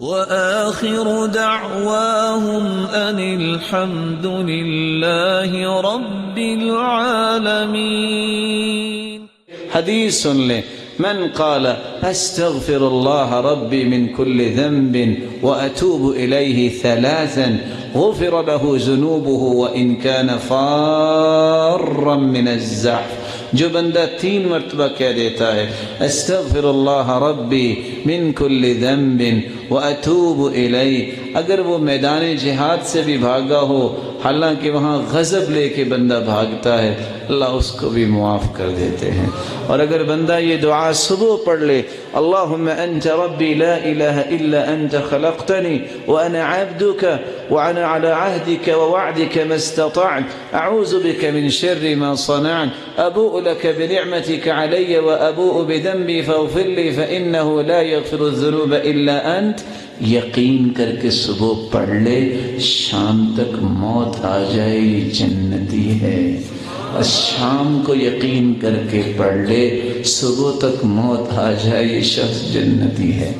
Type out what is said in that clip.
وآخر دعواهم أن الحمد لله رب العالمين. حدیث سن لیں، من قال استغفر الله ربي من كل ذنب وأتوب إليه ثلاثا غفر له ذنوبه وإن كان فارا من الزحف. جو بندہ 3 مرتبہ کہہ دیتا ہے استغفر اللہ ربی من کل ذنب واتوب الیہ، اگر وہ میدان جہاد سے بھی بھاگا ہو حالانکہ وہاں غضب لے کے بندہ بھاگتا ہے، اللہ اس کو بھی معاف کر دیتے ہیں. اور اگر بندہ یہ دعا صبح پڑھ لے، اللہم انت ربی لا الہ الا انت خلقتنی وانا عبدک وانا على عهدك ووعدك ما استطعت اعوذ بك من شر ما صنعت ابوء لك بنعمتك علي وابوء بذنبي فاغفر لي فانه لا يغفر الذنوب الا انت، یقین کر کے صبح پڑھ لے، شام تک موت آ جائے یہ جنتی ہے. اور شام کو یقین کر کے پڑھ لے، صبح تک موت آ جائے یہ شخص جنتی ہے.